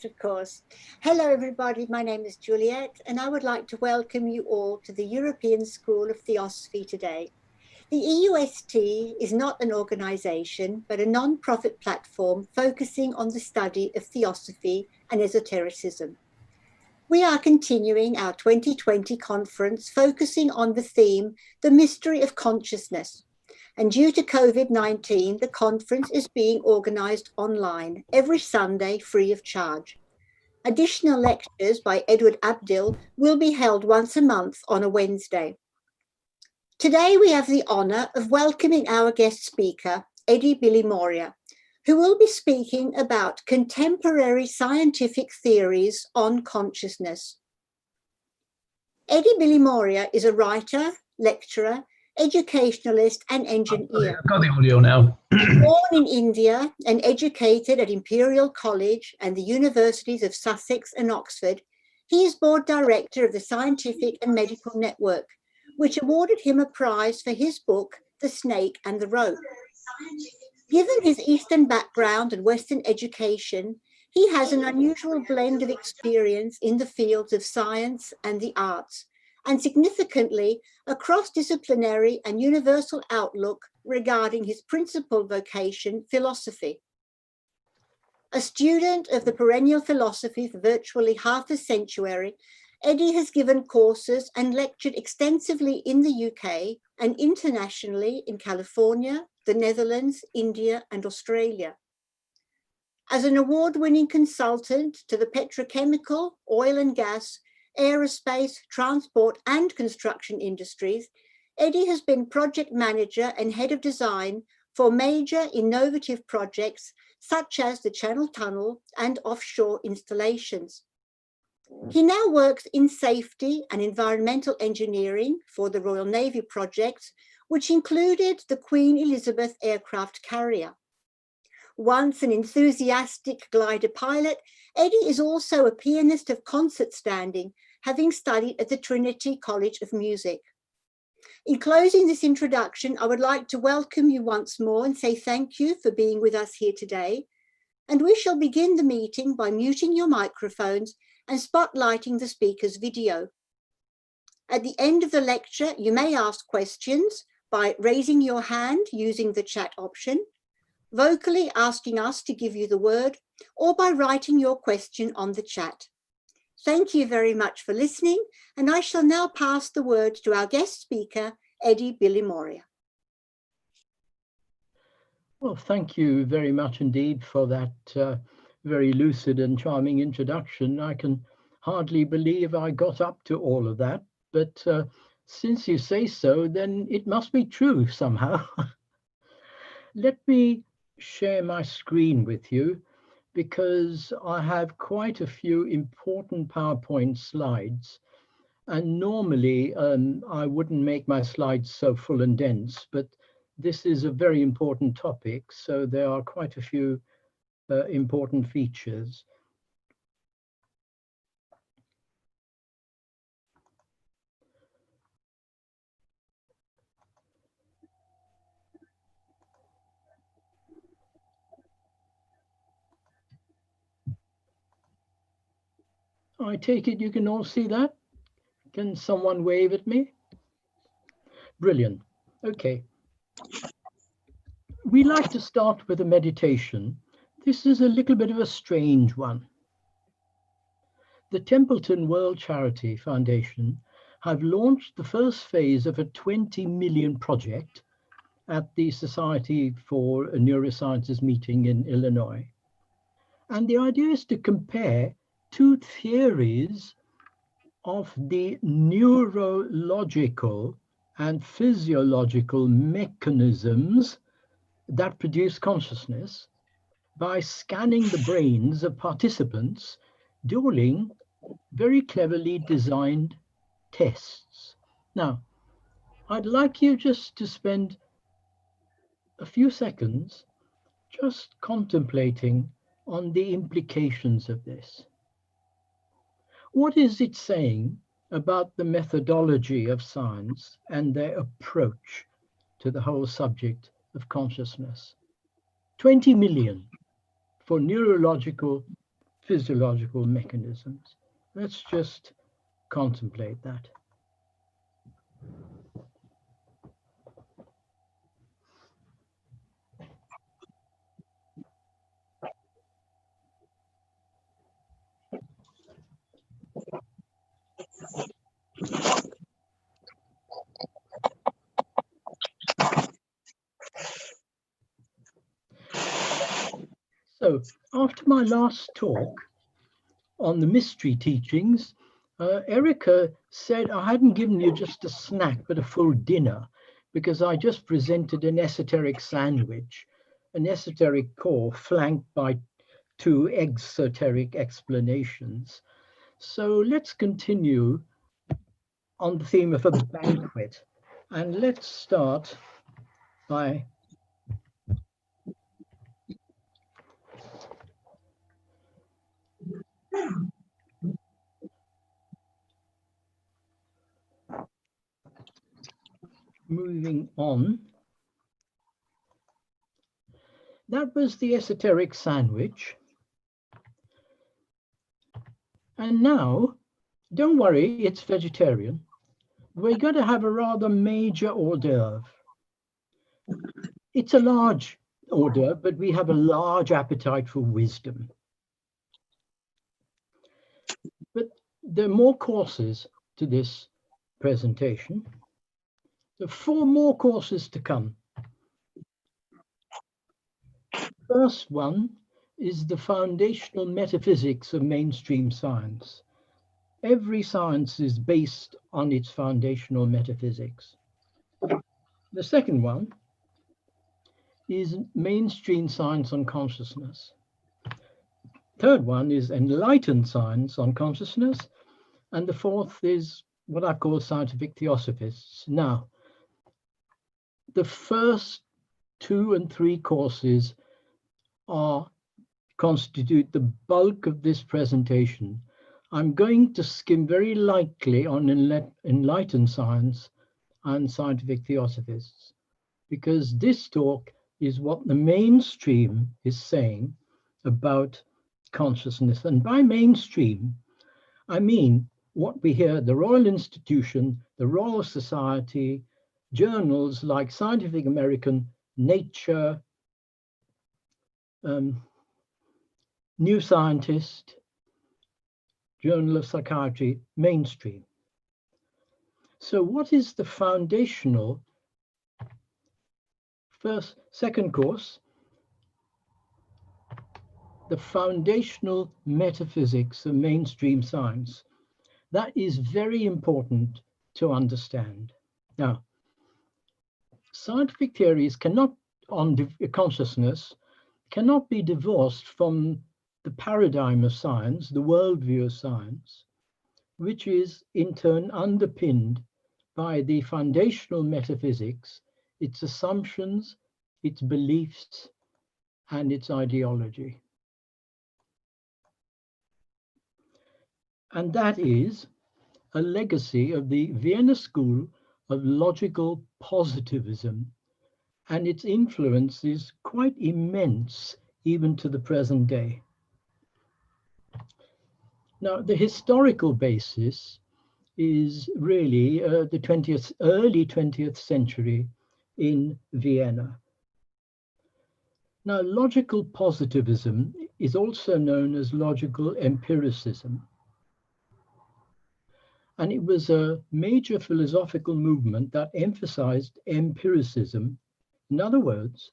Of course. Hello, everybody. My name is Juliet, and I would like to welcome you all to the European School of Theosophy today. The EUST is not an organization, but a non-profit platform focusing on the study of theosophy and esotericism. We are continuing our 2020 conference focusing on the theme, The Mystery of Consciousness. And due to COVID-19, the conference is being organized online every Sunday free of charge. Additional lectures by Edward Abdil will be held once a month on a Wednesday. Today we have the honor of welcoming our guest speaker, Eddie Bilimoria, who will be speaking about contemporary scientific theories on consciousness. Eddie Bilimoria is a writer, lecturer, educationalist and engineer. I've got the audio now. Born in India and educated at Imperial College and the Universities of Sussex and Oxford, he is board director of the Scientific and Medical Network, which awarded him a prize for his book, The Snake and the Rope. Given his Eastern background and Western education, he has an unusual blend of experience in the fields of science and the arts, and significantly, a cross-disciplinary and universal outlook regarding his principal vocation, philosophy. A student of the perennial philosophy for virtually half a century, Eddie has given courses and lectured extensively in the UK and internationally in California, the Netherlands, India, and Australia. As an award-winning consultant to the petrochemical, oil and gas, aerospace, transport, and construction industries, Eddie has been project manager and head of design for major innovative projects such as the Channel Tunnel and offshore installations. He now works in safety and environmental engineering for the Royal Navy projects, which included the Queen Elizabeth aircraft carrier. Once an enthusiastic glider pilot, Eddie is also a pianist of concert standing, having studied at the Trinity College of Music. In closing this introduction, I would like to welcome you once more and say thank you for being with us here today. And we shall begin the meeting by muting your microphones and spotlighting the speaker's video. At the end of the lecture, you may ask questions by raising your hand using the chat option, vocally asking us to give you the word, or by writing your question on the chat. Thank you very much for listening, and I shall now pass the word to our guest speaker, Eddie Bilimoria. Well, thank you very much indeed for that very lucid and charming introduction. I can hardly believe I got up to all of that, but since you say so, then it must be true somehow. Let me share my screen with you, because I have quite a few important PowerPoint slides. And normally I wouldn't make my slides so full and dense, but this is a very important topic. So there are quite a few important features. I take it you can all see that? Can someone wave at me? Brilliant. Okay. We like to start with a meditation. This is a little bit of a strange one. The Templeton World Charity Foundation have launched the first phase of a 20 million project at the Society for Neurosciences meeting in Illinois. And the idea is to compare two theories of the neurological and physiological mechanisms that produce consciousness by scanning the brains of participants during very cleverly designed tests. Now, I'd like you just to spend a few seconds just contemplating on the implications of this. What is it saying about the methodology of science and their approach to the whole subject of consciousness? 20 million for neurological, physiological mechanisms. Let's just contemplate that. So after my last talk on the mystery teachings, Erica said I hadn't given you just a snack, but a full dinner, because I just presented an esoteric sandwich, an esoteric core flanked by two exoteric explanations. So let's continue on the theme of a banquet. And let's start by moving on. That was the esoteric sandwich. And now, don't worry, it's vegetarian. We're going to have a rather major hors d'oeuvre. It's a large hors d'oeuvre, but we have a large appetite for wisdom. But there are more courses to this presentation. There are 4 more courses to come. First one is the foundational metaphysics of mainstream science. Every science is based on its foundational metaphysics. The second one is mainstream science on consciousness. Third one is enlightened science on consciousness. And the fourth is what I call scientific theosophists. Now, the first 2 and 3 courses constitute the bulk of this presentation. I'm going to skim very lightly on enlightened science and scientific theosophists, because this talk is what the mainstream is saying about consciousness. And by mainstream, I mean what we hear at the Royal Institution, the Royal Society, journals like Scientific American, Nature, New Scientist, Journal of Psychiatry, mainstream. So what is the foundational second course? The foundational metaphysics of mainstream science. That is very important to understand. Now, scientific theories on consciousness cannot be divorced from the paradigm of science, the worldview of science, which is in turn underpinned by the foundational metaphysics, its assumptions, its beliefs, and its ideology. And that is a legacy of the Vienna School of Logical Positivism, and its influence is quite immense even to the present day. Now, the historical basis is really the early 20th century in Vienna. Now, logical positivism is also known as logical empiricism. And it was a major philosophical movement that emphasized empiricism. In other words,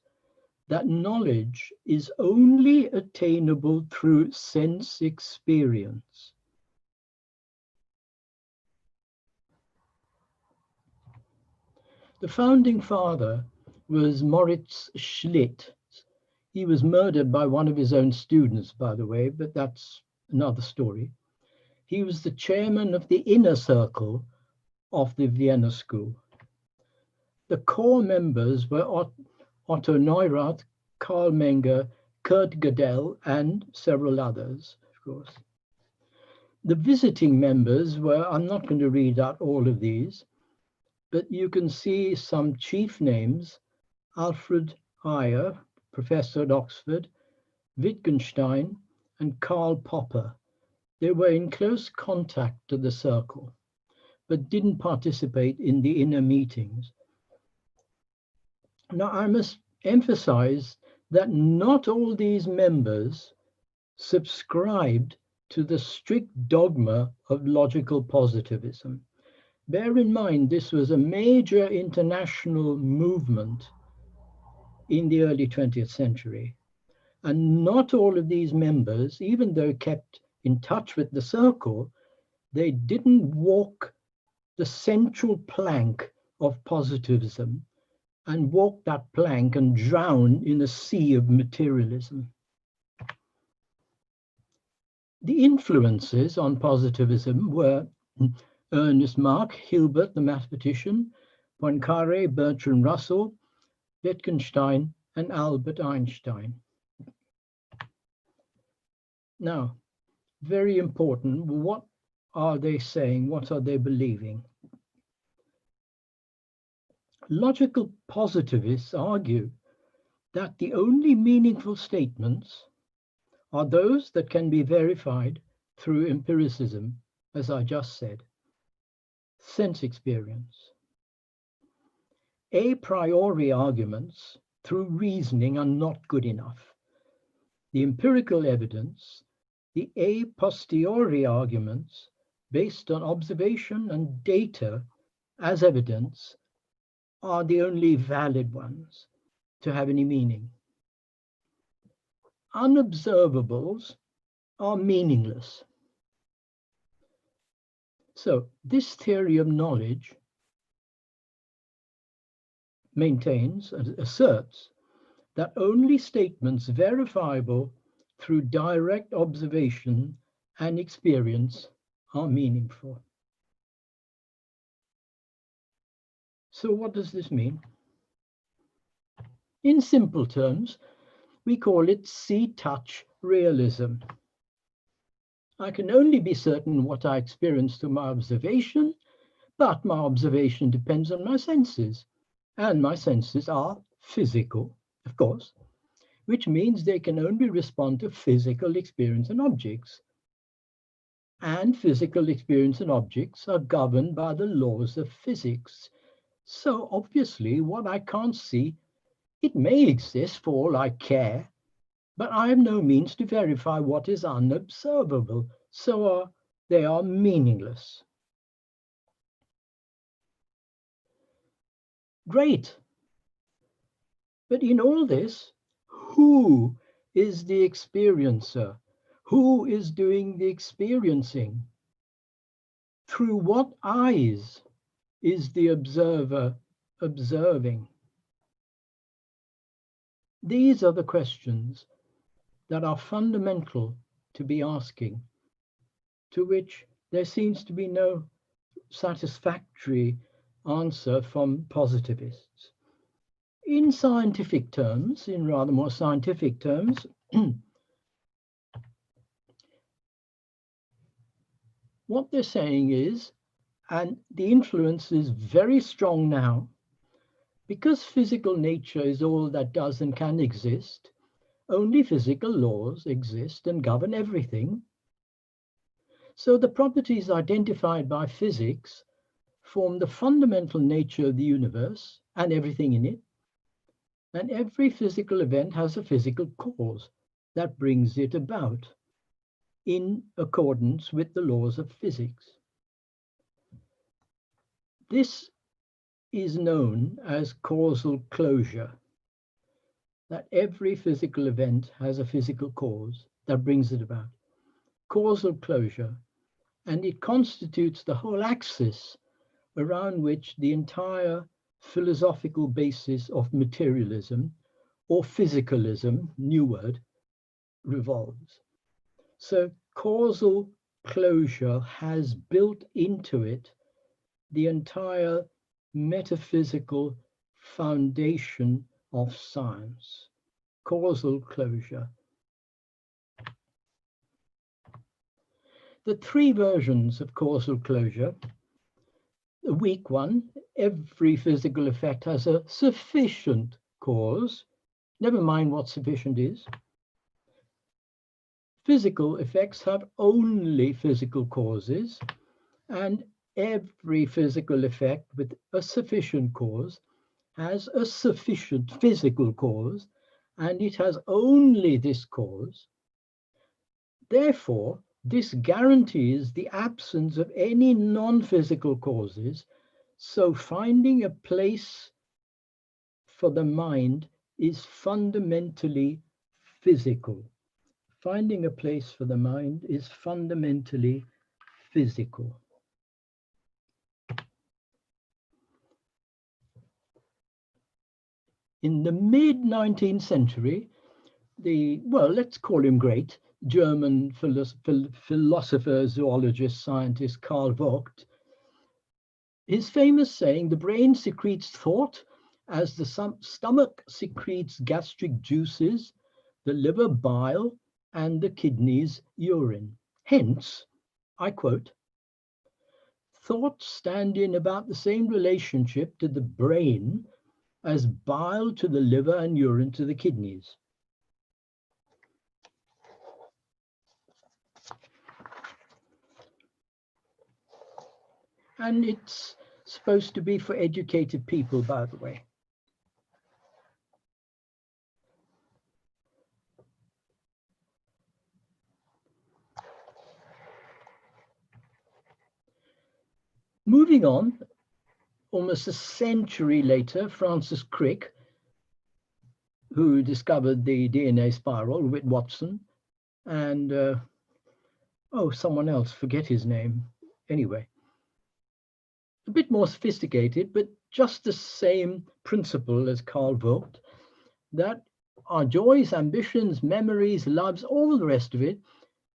that knowledge is only attainable through sense experience. The founding father was Moritz Schlitt. He was murdered by one of his own students, by the way, but that's another story. He was the chairman of the inner circle of the Vienna School. The core members were Otto Neurath, Karl Menger, Kurt Gödel, and several others, of course. The visiting members were, I'm not going to read out all of these, but you can see some chief names: Alfred Ayer, professor at Oxford, Wittgenstein, and Karl Popper, they were in close contact to the circle, but didn't participate in the inner meetings. Now, I must emphasize that not all these members subscribed to the strict dogma of logical positivism. Bear in mind, this was a major international movement in the early 20th century. And not all of these members, even though kept in touch with the circle, they didn't walk the central plank of positivism and walk that plank and drown in a sea of materialism. The influences on positivism were Ernest Mach, Hilbert the mathematician, Poincaré, Bertrand Russell, Wittgenstein, and Albert Einstein. Now, very important, what are they saying? What are they believing? Logical positivists argue that the only meaningful statements are those that can be verified through empiricism, as I just said, sense experience. A priori arguments through reasoning are not good enough. The empirical evidence, the a posteriori arguments based on observation and data as evidence are the only valid ones to have any meaning. Unobservables are meaningless. So this theory of knowledge maintains and asserts that only statements verifiable through direct observation and experience are meaningful. So what does this mean? In simple terms, we call it see-touch realism. I can only be certain what I experience through my observation, but my observation depends on my senses, and my senses are physical, of course, which means they can only respond to physical experience and objects. And physical experience and objects are governed by the laws of physics. So obviously, what I can't see, it may exist for all I care, but I have no means to verify what is unobservable, so they are meaningless. Great. But in all this, who is the experiencer? Who is doing the experiencing? Through what eyes is the observer observing? These are the questions that are fundamental to be asking, to which there seems to be no satisfactory answer from positivists. In scientific terms, in rather more scientific terms, what they're saying is, and the influence is very strong now, because physical nature is all that does and can exist, only physical laws exist and govern everything. So the properties identified by physics form the fundamental nature of the universe and everything in it. And every physical event has a physical cause that brings it about in accordance with the laws of physics. This is known as causal closure, that every physical event has a physical cause that brings it about. Causal closure, and it constitutes the whole axis around which the entire philosophical basis of materialism or physicalism, new word, revolves. So causal closure has built into it the entire metaphysical foundation of science. Causal closure. The three versions of causal closure. The weak one, every physical effect has a sufficient cause, never mind what sufficient is. physical effects have only physical causes, and every physical effect with a sufficient cause has a sufficient physical cause, and it has only this cause. Therefore, this guarantees the absence of any non-physical causes, so finding a place for the mind is fundamentally physical. Finding a place for the mind is fundamentally physical. In the mid-19th century, let's call him great, German philosopher, zoologist, scientist Karl Vogt, his famous saying, the brain secretes thought as the stomach secretes gastric juices, the liver bile, and the kidneys urine. Hence, I quote, thoughts stand in about the same relationship to the brain as bile to the liver and urine to the kidneys. And it's supposed to be for educated people, by the way. Moving on, almost a century later, Francis Crick, who discovered the DNA spiral with Watson, and someone else, forget his name. Anyway, a bit more sophisticated, but just the same principle as Karl Vogt, that our joys, ambitions, memories, loves, all the rest of it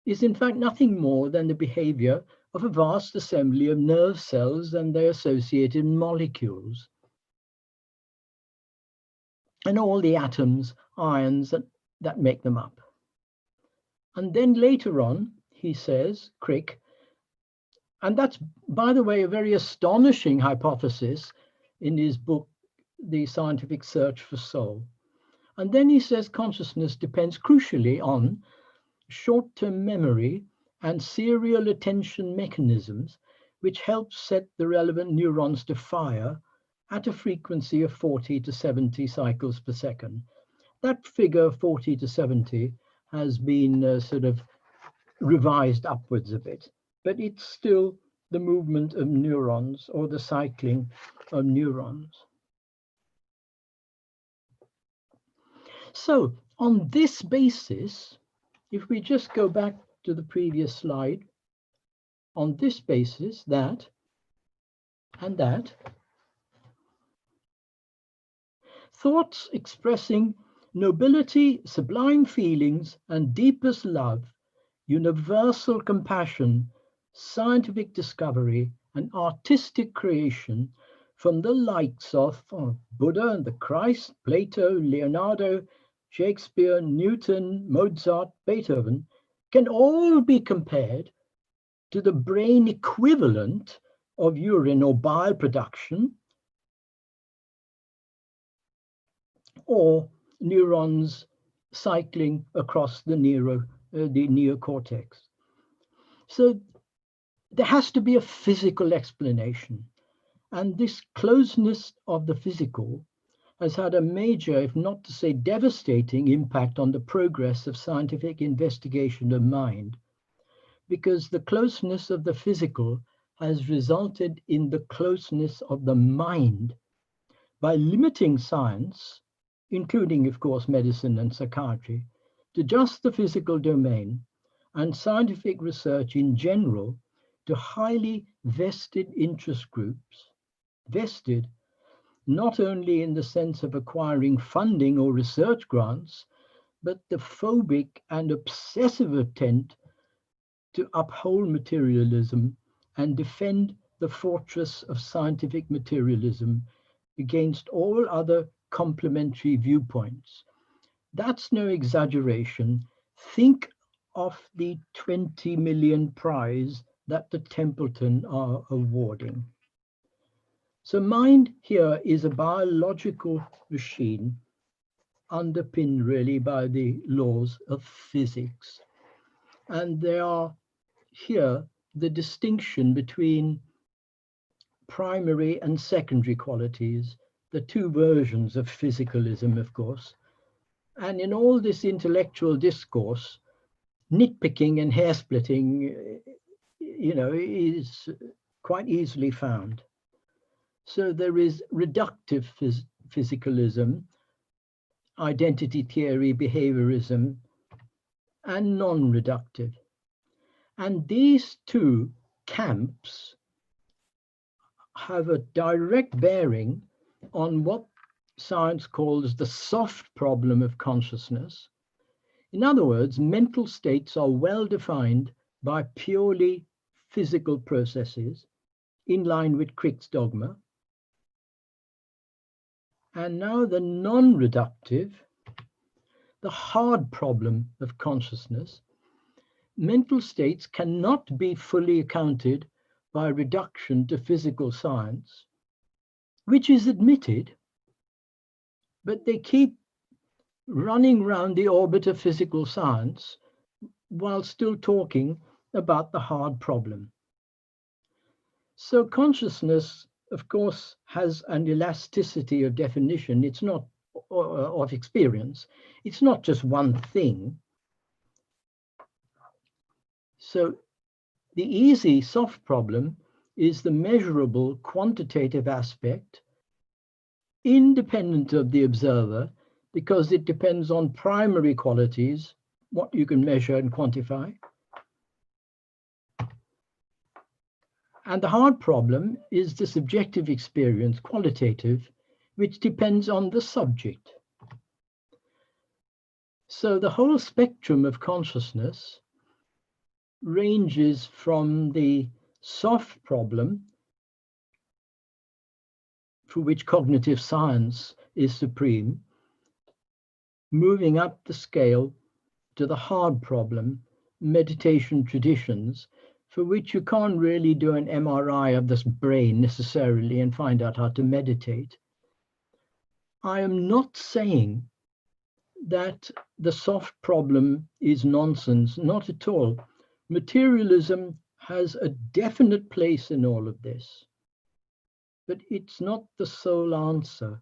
is in fact nothing more than the behavior of a vast assembly of nerve cells and their associated molecules, and all the atoms, ions that make them up. And then later on, he says, Crick, and that's, by the way, a very astonishing hypothesis in his book, The Scientific Search for Soul. And then he says consciousness depends crucially on short-term memory and serial attention mechanisms, which help set the relevant neurons to fire at a frequency of 40 to 70 cycles per second. That figure, 40 to 70, has been sort of revised upwards a bit, but it's still the movement of neurons or the cycling of neurons. So on this basis, if we just go back to the previous slide, on this basis, that and that, thoughts expressing nobility, sublime feelings, and deepest love, universal compassion, scientific discovery, and artistic creation from the likes of Buddha and the Christ, Plato, Leonardo, Shakespeare, Newton, Mozart, Beethoven, can all be compared to the brain equivalent of urine or bile production, or neurons cycling across the neocortex. So there has to be a physical explanation. And this closeness of the physical has had a major, if not to say devastating, impact on the progress of scientific investigation of mind, because the closeness of the physical has resulted in the closeness of the mind. By limiting science, including, of course, medicine and psychiatry, to just the physical domain, and scientific research in general to highly vested interest groups, vested not only in the sense of acquiring funding or research grants, but the phobic and obsessive attempt to uphold materialism and defend the fortress of scientific materialism against all other complementary viewpoints. That's no exaggeration. Think of the 20 million prize that the Templeton are awarding. So mind here is a biological machine underpinned really by the laws of physics. And there are here the distinction between primary and secondary qualities, the two versions of physicalism, of course. And in all this intellectual discourse, nitpicking and hair splitting, is quite easily found. So there is reductive physicalism, identity theory, behaviorism, and non-reductive. And these two camps have a direct bearing on what science calls the soft problem of consciousness. In other words, mental states are well defined by purely physical processes in line with Crick's dogma. And now the non-reductive, the hard problem of consciousness. Mental states cannot be fully accounted by reduction to physical science, which is admitted, but they keep running round the orbit of physical science while still talking about the hard problem. So consciousness, of course, has an elasticity of definition. It's not of experience. It's not just one thing. So the easy soft problem is the measurable quantitative aspect, independent of the observer, because it depends on primary qualities, what you can measure and quantify. And the hard problem is the subjective experience, qualitative, which depends on the subject. So the whole spectrum of consciousness ranges from the soft problem, for which cognitive science is supreme, moving up the scale to the hard problem, meditation traditions, for which you can't really do an MRI of this brain necessarily and find out how to meditate. I am not saying that the soft problem is nonsense, not at all. Materialism has a definite place in all of this, but it's not the sole answer.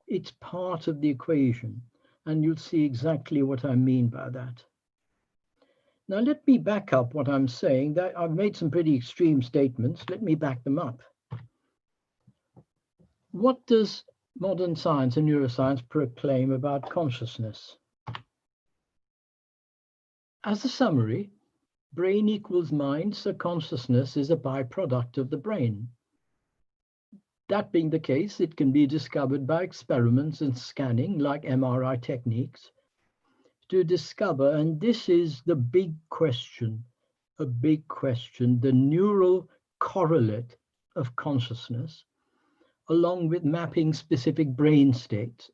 It's part of the equation, and you'll see exactly what I mean by that. Now, let me back up what I'm saying. That I've made some pretty extreme statements. Let me back them up. What does modern science and neuroscience proclaim about consciousness? As a summary, brain equals mind, so consciousness is a byproduct of the brain. That being the case, it can be discovered by experiments and scanning, like MRI techniques, to discover, and this is the big question, the neural correlate of consciousness, along with mapping specific brain states,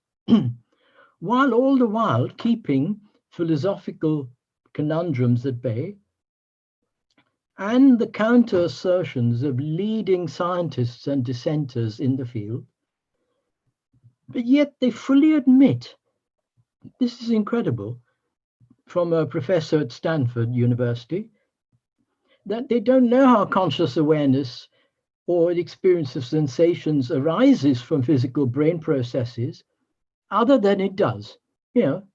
while all the while keeping philosophical conundrums at bay and the counter assertions of leading scientists and dissenters in the field. But yet they fully admit, this is incredible, from a professor at Stanford University, that they don't know how conscious awareness or the experience of sensations arises from physical brain processes, other than it does.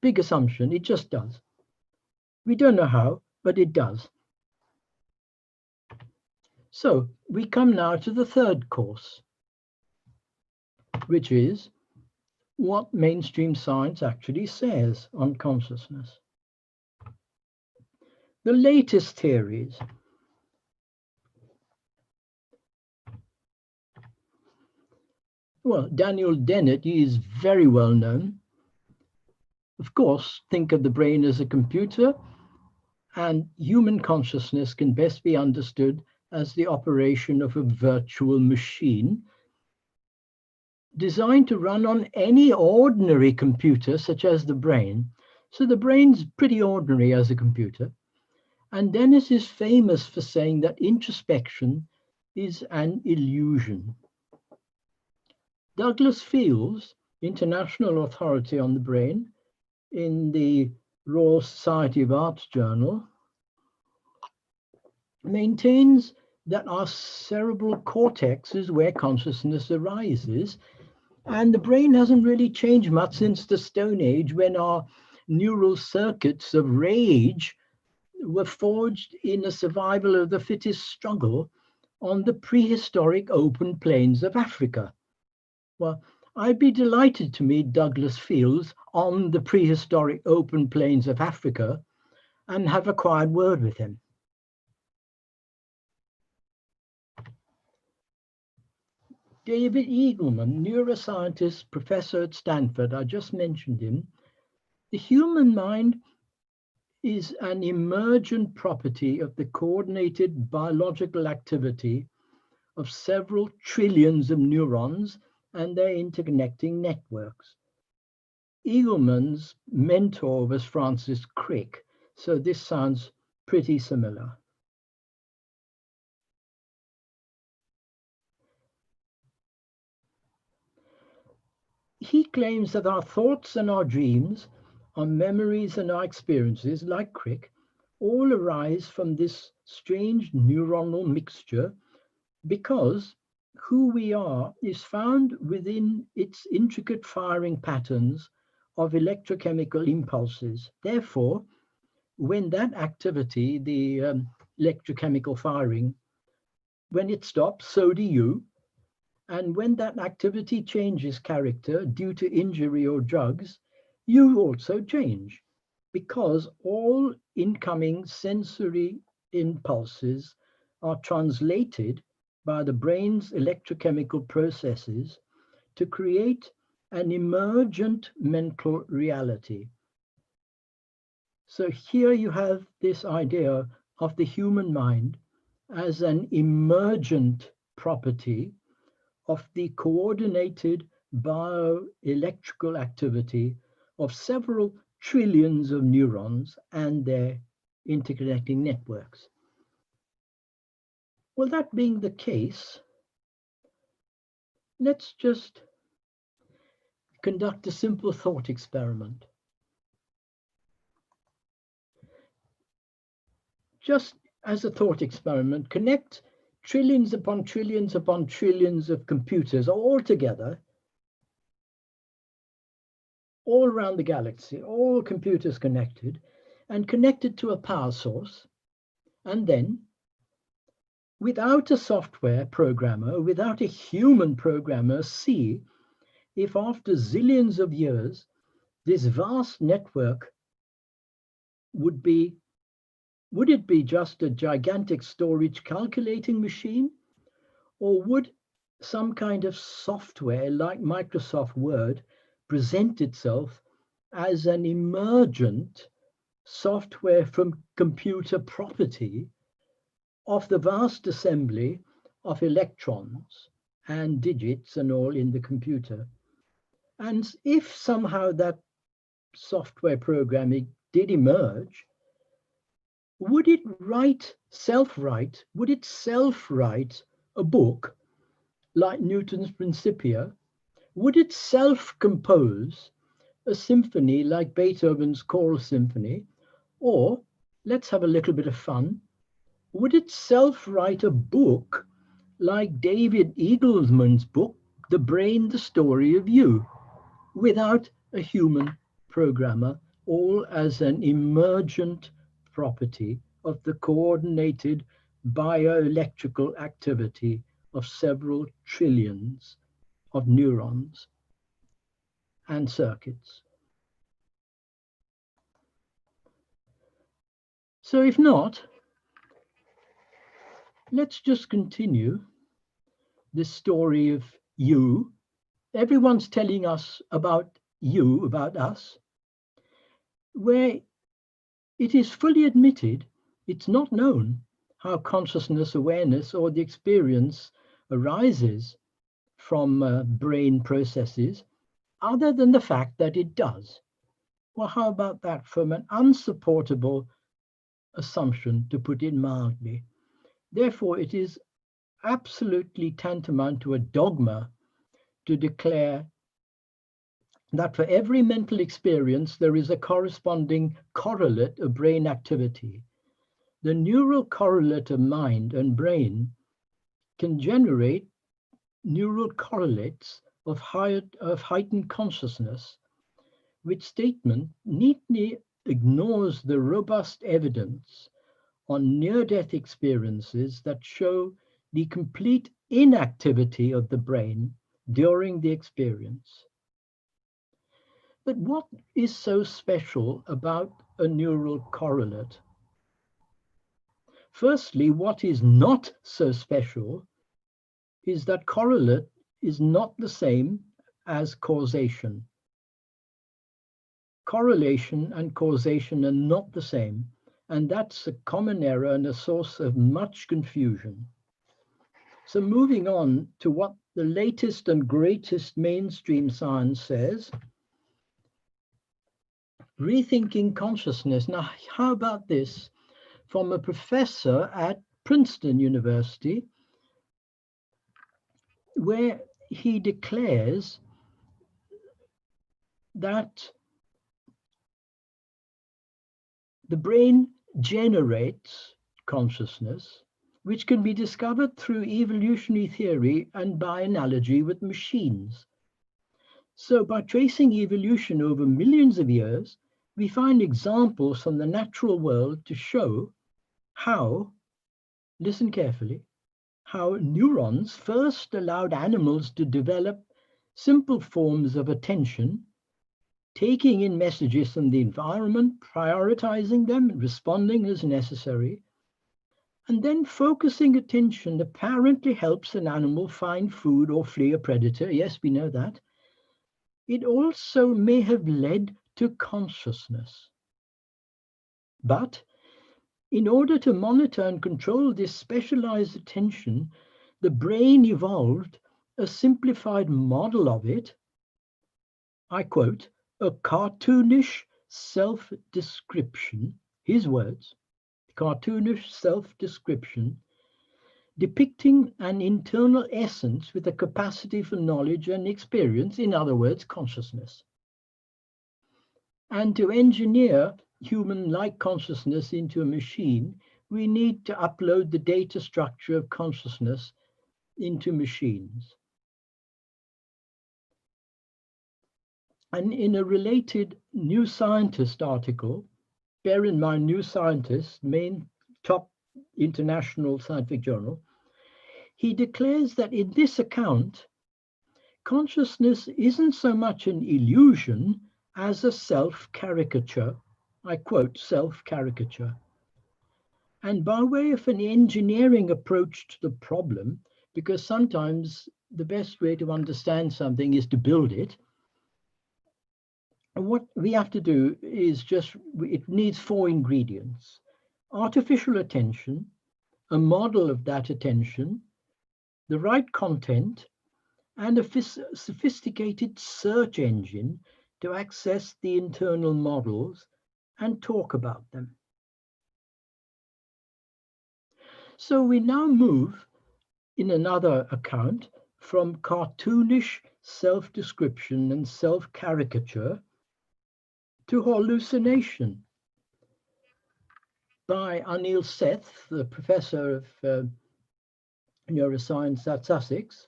Big assumption, it just does. We don't know how, but it does. So we come now to the third course, which is what mainstream science actually says on consciousness. The latest theories. Well, Daniel Dennett, he is very well known. Of course, think of the brain as a computer, and human consciousness can best be understood as the operation of a virtual machine designed to run on any ordinary computer, such as the brain. So the brain's pretty ordinary as a computer. And Dennett is famous for saying that introspection is an illusion. Douglas Fields, international authority on the brain, in the Royal Society of Arts journal, maintains that our cerebral cortex is where consciousness arises, and the brain hasn't really changed much since the Stone Age, when our neural circuits of rage were forged in a survival of the fittest struggle on the prehistoric open plains of Africa. Well, I'd be delighted to meet Douglas Fields on the prehistoric open plains of Africa and have a quiet word with him. David Eagleman, neuroscientist, professor at Stanford, I just mentioned him. The human mind is an emergent property of the coordinated biological activity of several trillions of neurons and their interconnecting networks. Eagleman's mentor was Francis Crick, so this sounds pretty similar. He claims that our thoughts and our dreams, our memories and our experiences, like Crick, all arise from this strange neuronal mixture because who we are is found within its intricate firing patterns of electrochemical impulses. Therefore, when that activity, the electrochemical firing, when it stops, so do you. And when that activity changes character due to injury or drugs, you also change, because all incoming sensory impulses are translated by the brain's electrochemical processes to create an emergent mental reality. So here you have this idea of the human mind as an emergent property of the coordinated bioelectrical activity of several trillions of neurons and their interconnecting networks. Well, that being the case, let's just conduct a simple thought experiment. Just as a thought experiment, connect trillions upon trillions upon trillions of computers all together, all around the galaxy, all computers connected, and connected to a power source. And then, without a software programmer, without a human programmer, see if after zillions of years, this vast network would it be just a gigantic storage calculating machine? Or would some kind of software like Microsoft Word present itself as an emergent software from computer property of the vast assembly of electrons and digits and all in the computer? And if somehow that software programming did emerge, would it self-write a book like Newton's Principia? Would it self-compose a symphony like Beethoven's Choral Symphony? Or, let's have a little bit of fun, would it self-write a book like David Eagleman's book, The Brain, the Story of You, without a human programmer, all as an emergent property of the coordinated bioelectrical activity of several trillions of neurons and circuits? So if not, let's just continue this story of you. Everyone's telling us about you, about us, where it is fully admitted it's not known how consciousness, awareness, or the experience arises from brain processes, other than the fact that it does. Well, how about that from an unsupportable assumption, to put it mildly? Therefore, it is absolutely tantamount to a dogma to declare that for every mental experience, there is a corresponding correlate of brain activity. The neural correlate of mind and brain can generate neural correlates of heightened consciousness, which statement neatly ignores the robust evidence on near-death experiences that show the complete inactivity of the brain during the experience. But what is so special about a neural correlate? Firstly, what is not so special is that correlate is not the same as causation. Correlation and causation are not the same, and that's a common error and a source of much confusion. So moving on to what the latest and greatest mainstream science says, Rethinking Consciousness. Now, how about this? From a professor at Princeton University, where he declares that the brain generates consciousness, which can be discovered through evolutionary theory and by analogy with machines. So by tracing evolution over millions of years, we find examples from the natural world to show how, listen carefully, how neurons first allowed animals to develop simple forms of attention, taking in messages from the environment, prioritizing them, responding as necessary, and then focusing attention apparently helps an animal find food or flee a predator. Yes, we know that. It also may have led to consciousness. But in order to monitor and control this specialized attention, the brain evolved a simplified model of it. I quote, a cartoonish self-description, his words, cartoonish self-description, depicting an internal essence with a capacity for knowledge and experience, in other words, consciousness. And to engineer human-like consciousness into a machine, we need to upload the data structure of consciousness into machines. And in a related New Scientist article, bear in mind, New Scientist, main top international scientific journal, he declares that in this account, consciousness isn't so much an illusion as a self-caricature. I quote, self-caricature. And by way of an engineering approach to the problem, because sometimes the best way to understand something is to build it, and what we have to do is it needs 4 ingredients: artificial attention, a model of that attention, the right content, and a sophisticated search engine to access the internal models and talk about them. So we now move in another account from cartoonish self-description and self-caricature to hallucination by Anil Seth, the professor of neuroscience at Sussex.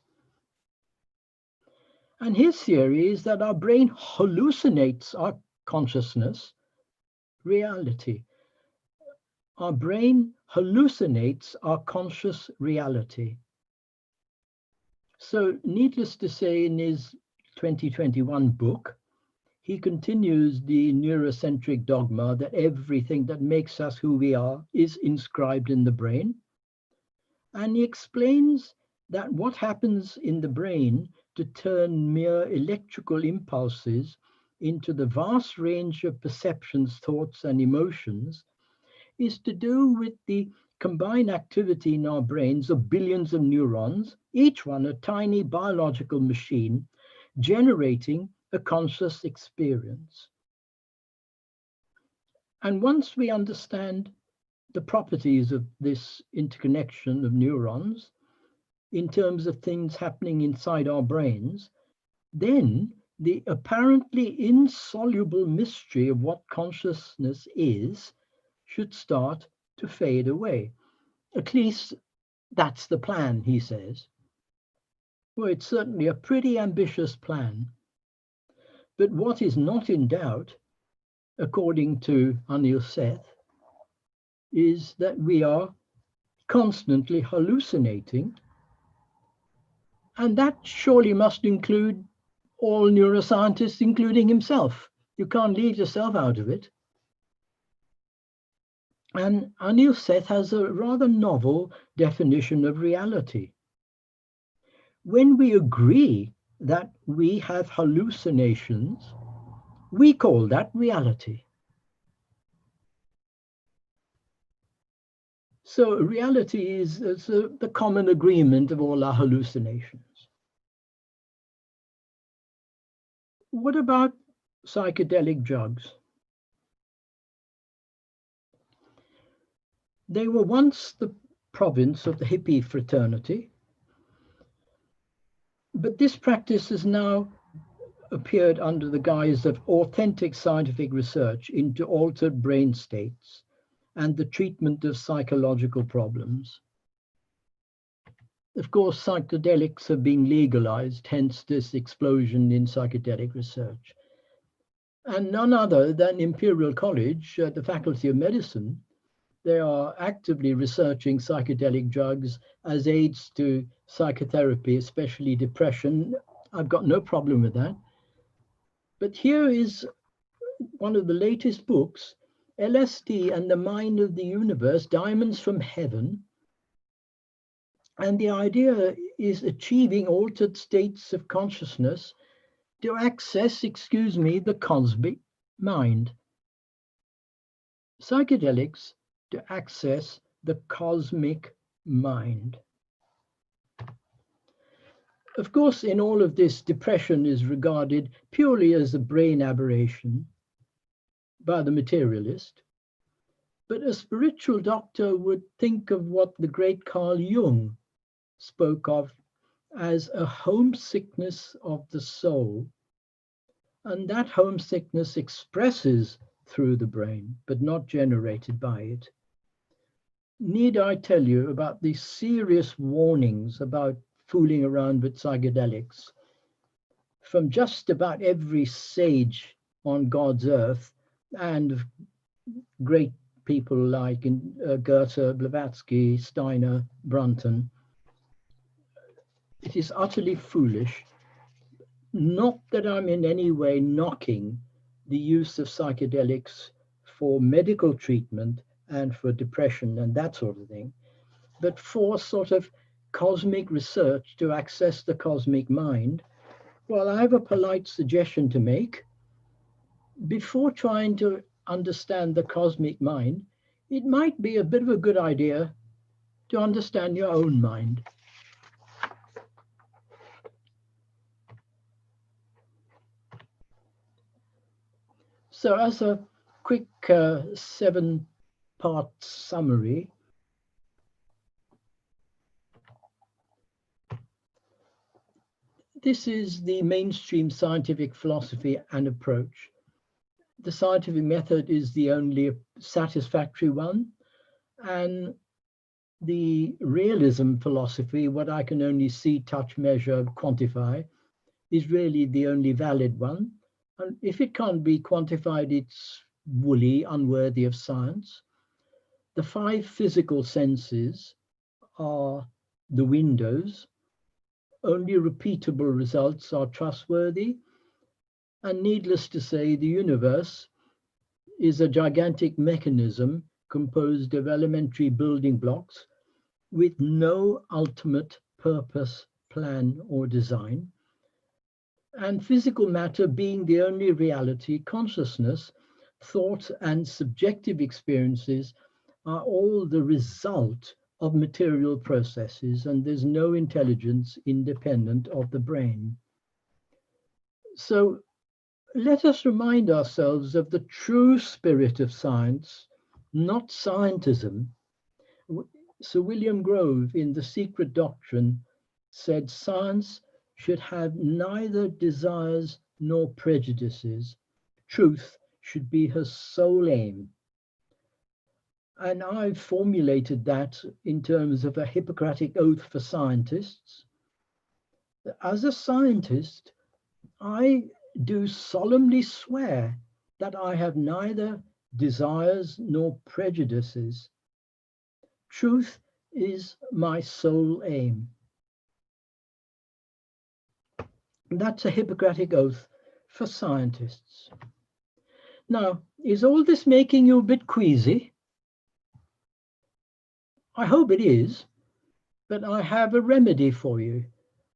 And his theory is that our brain hallucinates our consciousness reality. Our brain hallucinates our conscious reality. So needless to say, in his 2021 book, he continues the neurocentric dogma that everything that makes us who we are is inscribed in the brain. And he explains that what happens in the brain to turn mere electrical impulses into the vast range of perceptions, thoughts, and emotions is to do with the combined activity in our brains of billions of neurons, each one a tiny biological machine generating a conscious experience. And once we understand the properties of this interconnection of neurons in terms of things happening inside our brains, then the apparently insoluble mystery of what consciousness is should start to fade away. At least that's the plan, he says. Well, it's certainly a pretty ambitious plan. But what is not in doubt, according to Anil Seth, is that we are constantly hallucinating. And that surely must include all neuroscientists, including himself. You can't leave yourself out of it. And Anil Seth has a rather novel definition of reality. When we agree that we have hallucinations, we call that reality. So reality is the common agreement of all our hallucinations. What about psychedelic drugs? They were once the province of the hippie fraternity, but this practice has now appeared under the guise of authentic scientific research into altered brain states and the treatment of psychological problems. Of course, psychedelics have been legalized, hence this explosion in psychedelic research. And none other than Imperial College, the Faculty of Medicine, they are actively researching psychedelic drugs as aids to psychotherapy, especially depression. I've got no problem with that. But here is one of the latest books, LSD and the Mind of the Universe, Diamonds from Heaven. And the idea is achieving altered states of consciousness to access, the cosmic mind. Psychedelics to access the cosmic mind. Of course, in all of this, depression is regarded purely as a brain aberration by the materialist. But a spiritual doctor would think of what the great Carl Jung spoke of as a homesickness of the soul. And that homesickness expresses through the brain, but not generated by it. Need I tell you about the serious warnings about fooling around with psychedelics from just about every sage on God's earth and great people like Goethe, Blavatsky, Steiner, Brunton? It is utterly foolish. Not that I'm in any way knocking the use of psychedelics for medical treatment and for depression and that sort of thing, but for sort of cosmic research to access the cosmic mind. Well, I have a polite suggestion to make. Before trying to understand the cosmic mind, it might be a bit of a good idea to understand your own mind. So as a quick 7-part summary, this is the mainstream scientific philosophy and approach. The scientific method is the only satisfactory one, and the realism philosophy, what I can only see, touch, measure, quantify, is really the only valid one. And if it can't be quantified, it's woolly, unworthy of science. The 5 physical senses are the windows. Only repeatable results are trustworthy. And needless to say, the universe is a gigantic mechanism composed of elementary building blocks with no ultimate purpose, plan, or design. And physical matter being the only reality, consciousness, thought, and subjective experiences are all the result of material processes, and there's no intelligence independent of the brain. So let us remind ourselves of the true spirit of science, not scientism. Sir William Grove, in The Secret Doctrine, said science should have neither desires nor prejudices. Truth should be her sole aim. And I've formulated that in terms of a Hippocratic oath for scientists. As a scientist, I do solemnly swear that I have neither desires nor prejudices. Truth is my sole aim. That's a Hippocratic oath for scientists. Now, is all this making you a bit queasy? I hope it is, but I have a remedy for you,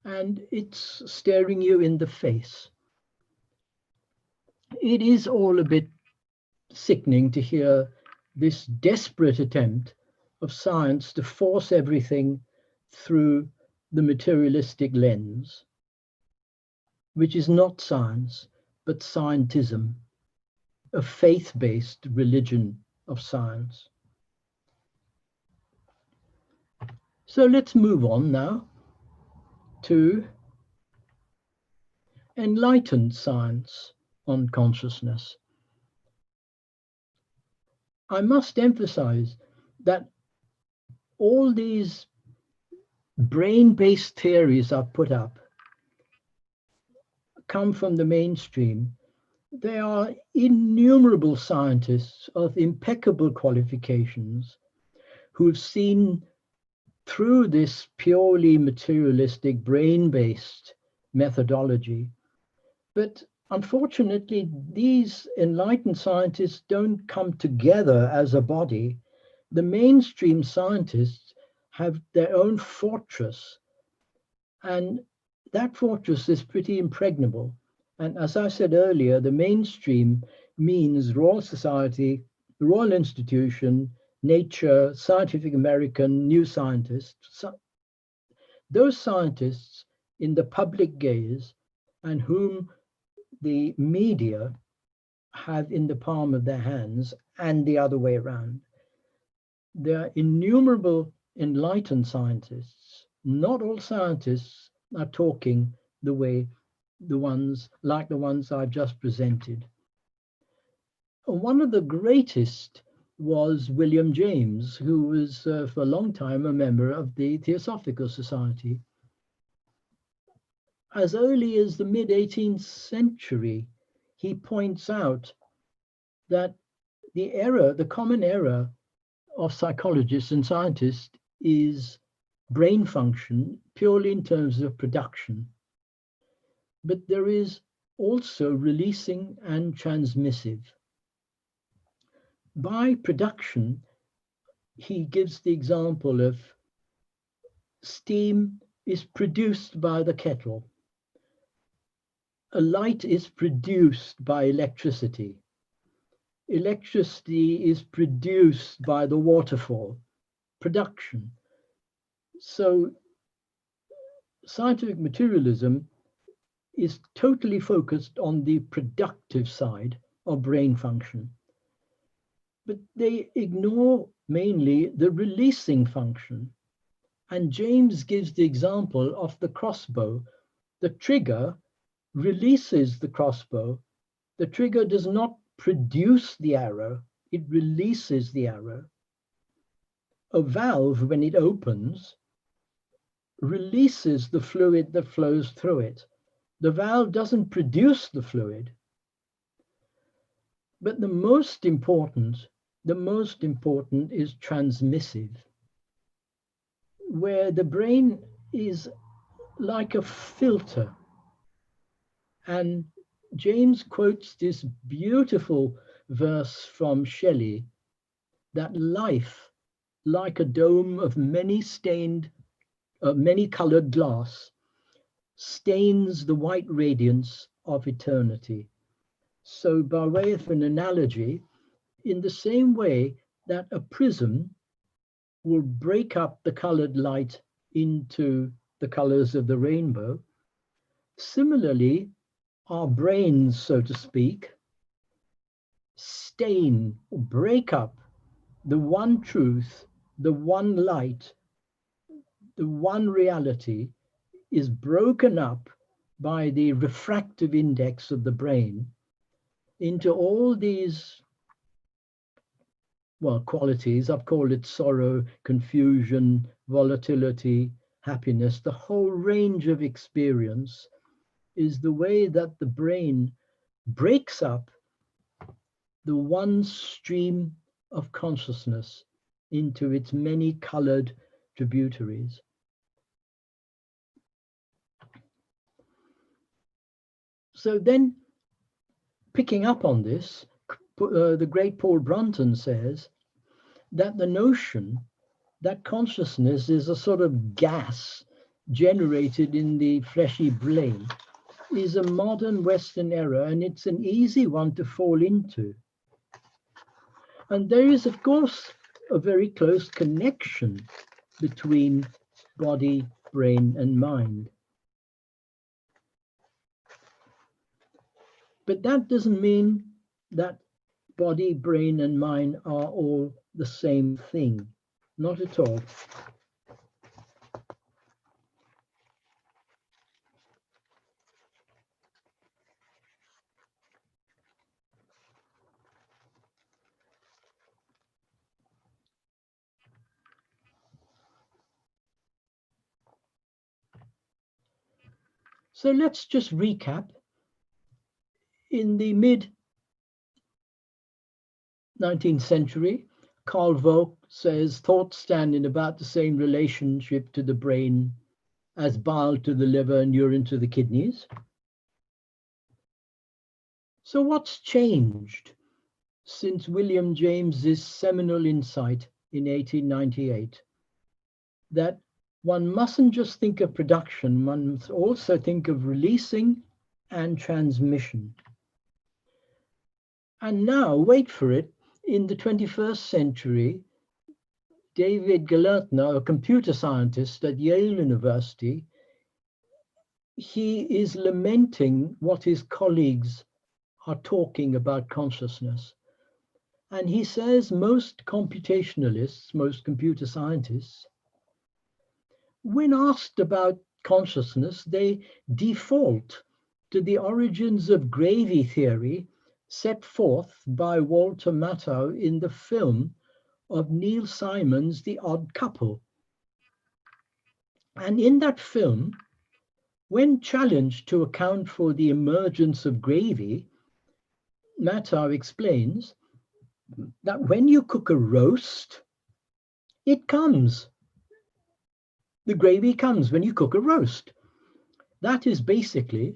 and it's staring you in the face. It is all a bit sickening to hear this desperate attempt of science to force everything through the materialistic lens, which is not science, but scientism, a faith-based religion of science. So let's move on now to enlightened science on consciousness. I must emphasize that all these brain-based theories I've put up come from the mainstream. There are innumerable scientists of impeccable qualifications who've seen through this purely materialistic brain-based methodology. But unfortunately, these enlightened scientists don't come together as a body. The mainstream scientists have their own fortress, and that fortress is pretty impregnable. And as I said earlier, the mainstream means Royal Society, the Royal Institution, Nature, Scientific American, New Scientist. So those scientists in the public gaze and whom the media have in the palm of their hands and the other way around. There are innumerable enlightened scientists. Not all scientists are talking the way the ones I've just presented. One of the greatest was William James, who was for a long time a member of the Theosophical Society. As early as the mid-18th century, he points out that the common error of psychologists and scientists is brain function purely in terms of production. But there is also releasing and transmissive. By production, he gives the example of steam is produced by the kettle. A light is produced by electricity. Electricity is produced by the waterfall, production. So scientific materialism is totally focused on the productive side of brain function. But they ignore mainly the releasing function. And James gives the example of the crossbow. The trigger releases the crossbow. The trigger does not produce the arrow, it releases the arrow. A valve, when it opens, releases the fluid that flows through it. The valve doesn't produce the fluid. But the most important is transmissive, where the brain is like a filter. And James quotes this beautiful verse from Shelley, that life, like a dome of many colored glass, stains the white radiance of eternity. So by way of an analogy, in the same way that a prism will break up the colored light into the colors of the rainbow, similarly, our brains, so to speak, stain, break up the one truth, the one light, the one reality is broken up by the refractive index of the brain into all these, well, qualities. I've called it sorrow, confusion, volatility, happiness. The whole range of experience is the way that the brain breaks up the one stream of consciousness into its many colored tributaries. So then, picking up on this, the great Paul Brunton says that the notion that consciousness is a sort of gas generated in the fleshy brain is a modern Western error, and it's an easy one to fall into. And there is, of course, a very close connection between body, brain, and mind. But that doesn't mean that body, brain, and mind are all the same thing. Not at all. So let's just recap. In the mid-19th century, Carl Vogt says thoughts stand in about the same relationship to the brain as bile to the liver and urine to the kidneys. So what's changed since William James's seminal insight in 1898? That one mustn't just think of production, one must also think of releasing and transmission. And now, wait for it, in the 21st century, David Gelernter, a computer scientist at Yale University, he is lamenting what his colleagues are talking about consciousness. And he says most computationalists, most computer scientists, when asked about consciousness, they default to the origins of gravy theory set forth by Walter Matthau in the film of Neil Simon's The Odd Couple. And in that film, when challenged to account for the emergence of gravy, Matthau explains that when you cook a roast, it comes. The gravy comes when you cook a roast. That is basically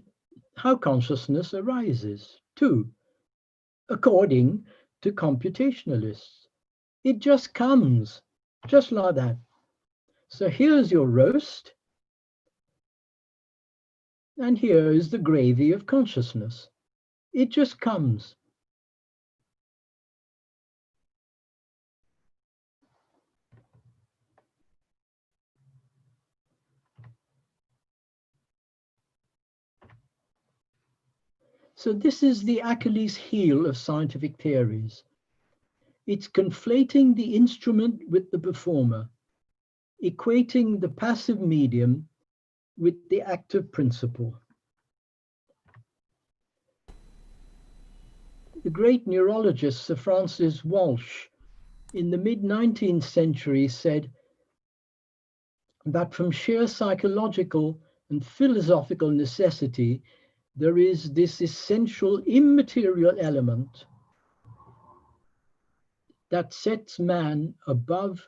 how consciousness arises, too, according to computationalists. It just comes, just like that. So here's your roast, and here is the gravy of consciousness. It just comes. So this is the Achilles heel of scientific theories. It's conflating the instrument with the performer, equating the passive medium with the active principle. The great neurologist Sir Francis Walsh in the mid-19th century said that from sheer psychological and philosophical necessity, there is this essential immaterial element that sets man above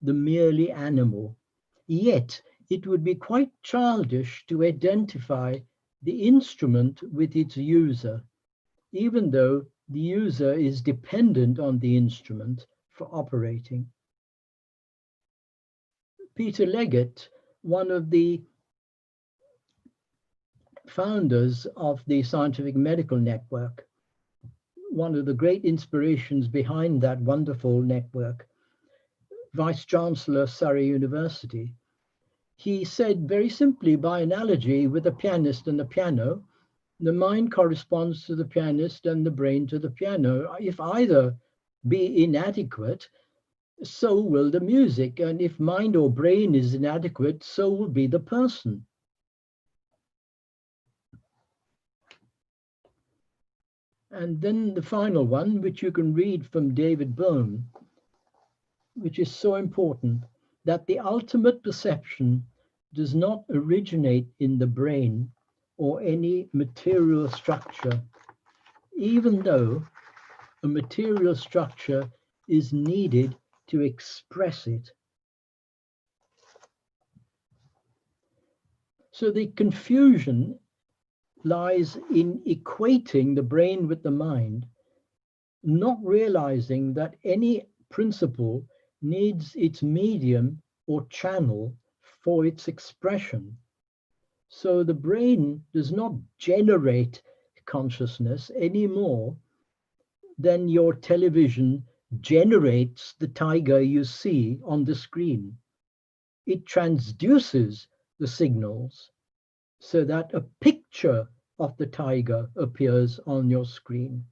the merely animal. Yet it would be quite childish to identify the instrument with its user, even though the user is dependent on the instrument for operating. Peter Leggett, one of the founders of the Scientific Medical Network, one of the great inspirations behind that wonderful network, Vice Chancellor of Surrey University, he said very simply, by analogy with a pianist and a piano, the mind corresponds to the pianist and the brain to the piano. If either be inadequate, so will the music. And if mind or brain is inadequate, so will be the person. And then the final one, which you can read from David Bohm, which is so important, that the ultimate perception does not originate in the brain or any material structure, even though a material structure is needed to express it. So the confusion lies in equating the brain with the mind, not realizing that any principle needs its medium or channel for its expression. So the brain does not generate consciousness any more than your television generates the tiger you see on the screen. It transduces the signals so that a picture of the tiger appears on your screen.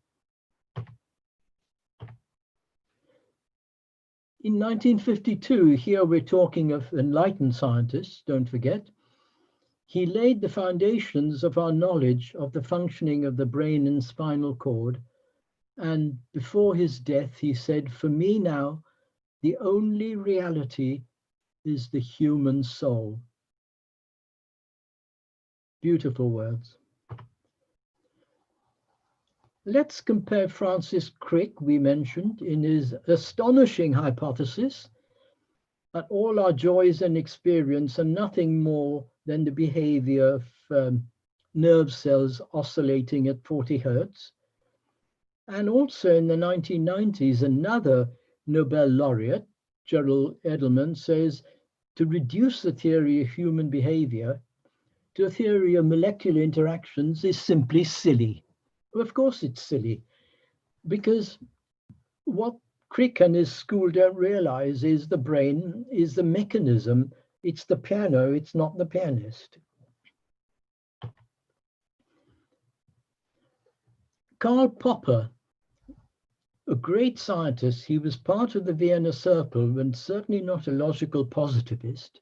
In 1952, here we're talking of enlightened scientists, don't forget, he laid the foundations of our knowledge of the functioning of the brain and spinal cord. And before his death, he said, "For me now, the only reality is the human soul." Beautiful words. Let's compare Francis Crick, we mentioned, in his astonishing hypothesis that all our joys and experience are nothing more than the behavior of nerve cells oscillating at 40 hertz. And also in the 1990s, another Nobel laureate, Gerald Edelman, says to reduce the theory of human behavior to a theory of molecular interactions is simply silly. Well, of course it's silly, because what Crick and his school don't realize is the brain is the mechanism. It's the piano, it's not the pianist. Karl Popper, a great scientist, he was part of the Vienna Circle and certainly not a logical positivist.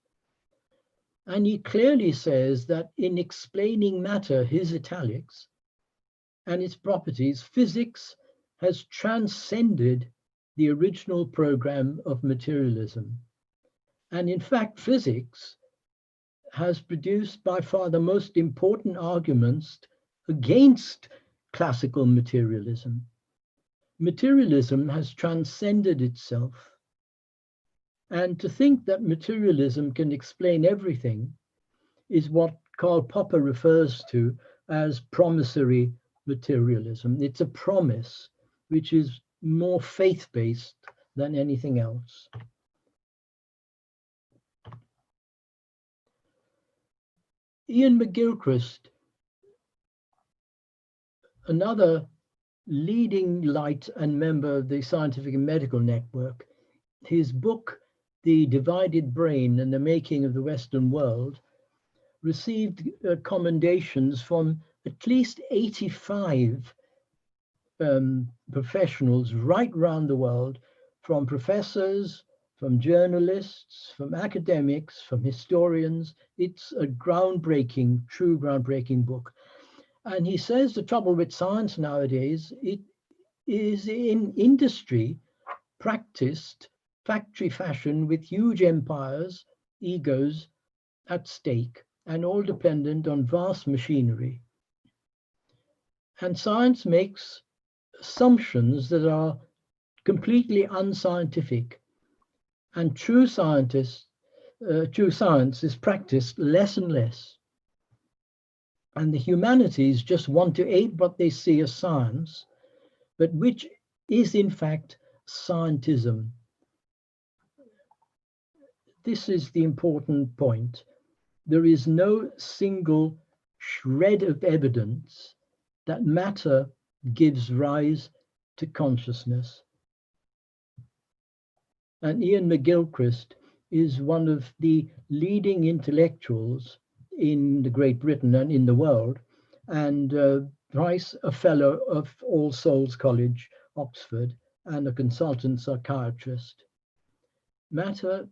And he clearly says that in explaining matter, his italics, and its properties, physics has transcended the original program of materialism. And in fact, physics has produced by far the most important arguments against classical materialism. Materialism has transcended itself. And to think that materialism can explain everything is what Karl Popper refers to as promissory materialism. It's a promise which is more faith-based than anything else. Ian McGilchrist, another leading light and member of the Scientific and Medical Network, his book, The Divided Brain and the Making of the Western World, received commendations from at least 85 professionals right around the world, from professors, from journalists, from academics, from historians. It's a groundbreaking, true groundbreaking book. And he says the trouble with science nowadays, it is in industry practiced factory fashion with huge empires, egos at stake, and all dependent on vast machinery. And science makes assumptions that are completely unscientific. And true science is practiced less and less. And the humanities just want to ape what they see as science, but which is in fact scientism. This is the important point. There is no single shred of evidence that matter gives rise to consciousness. And Ian McGilchrist is one of the leading intellectuals in Great Britain and in the world, and thrice a fellow of All Souls College, Oxford, and a consultant psychiatrist. Matter,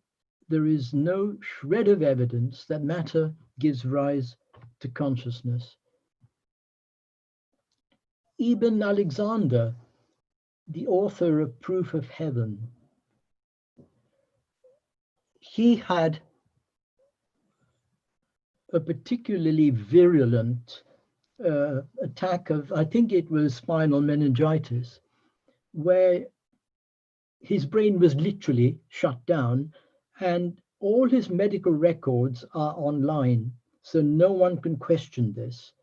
there is no shred of evidence that matter gives rise to consciousness. Ibn Alexander, the author of Proof of Heaven, he had a particularly virulent attack of, I think it was spinal meningitis, where his brain was literally shut down, and all his medical records are online, so no one can question this.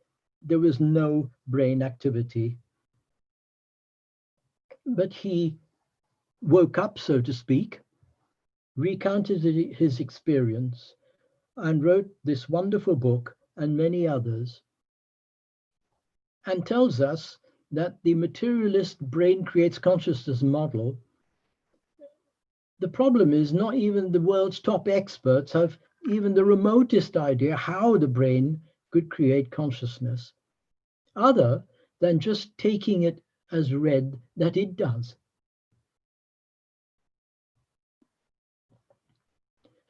There was no brain activity. But he woke up, so to speak, recounted his experience, and wrote this wonderful book and many others, and tells us that the materialist brain creates consciousness model, the problem is not even the world's top experts have even the remotest idea how the brain could create consciousness, other than just taking it as read that it does.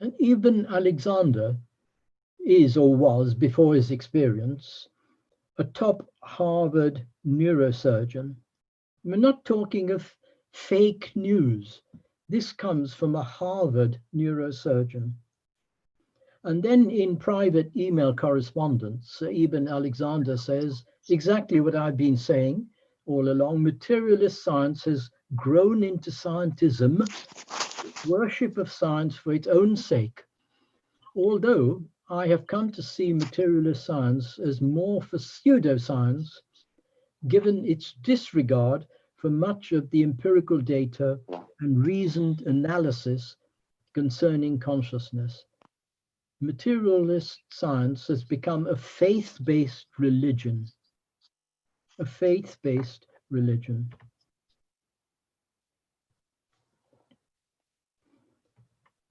And even Alexander is or was, before his experience, a top Harvard neurosurgeon. We're not talking of fake news. This comes from a Harvard neurosurgeon. And then in private email correspondence, Ibn Alexander says exactly what I've been saying all along. Materialist science has grown into scientism, worship of science for its own sake. Although I have come to see materialist science as more for pseudoscience, given its disregard for much of the empirical data and reasoned analysis concerning consciousness. Materialist science has become a faith-based religion. A faith-based religion.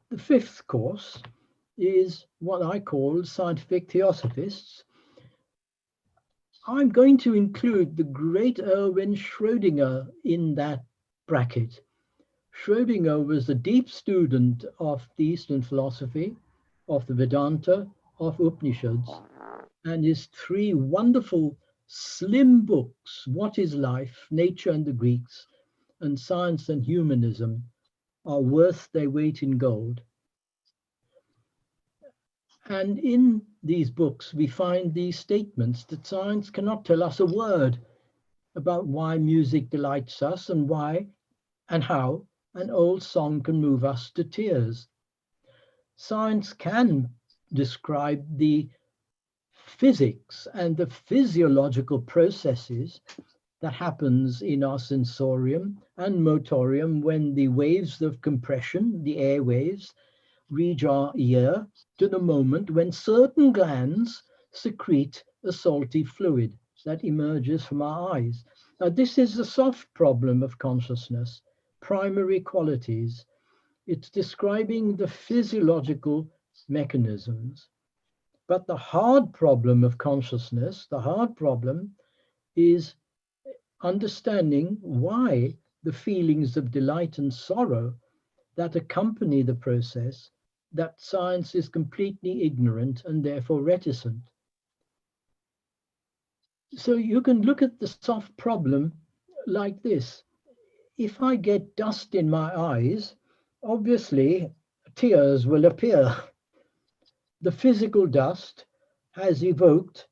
The fifth course is what I call scientific theosophists. I'm going to include the great Erwin Schrödinger in that bracket. Schrödinger was a deep student of the Eastern philosophy, of the Vedanta, of Upanishads, and his three wonderful slim books, What is Life, Nature and the Greeks, and Science and Humanism, are worth their weight in gold. And in these books, we find these statements that science cannot tell us a word about why music delights us and why and how an old song can move us to tears. Science can describe the physics and the physiological processes that happens in our sensorium and motorium when the waves of compression, the air waves, reach our ear to the moment when certain glands secrete a salty fluid that emerges from our eyes. Now, this is the soft problem of consciousness, primary qualities. It's describing the physiological mechanisms. But the hard problem of consciousness, the hard problem is understanding why the feelings of delight and sorrow that accompany the process, that science is completely ignorant and therefore reticent. So you can look at the soft problem like this. If I get dust in my eyes, obviously tears will appear. The physical dust has evoked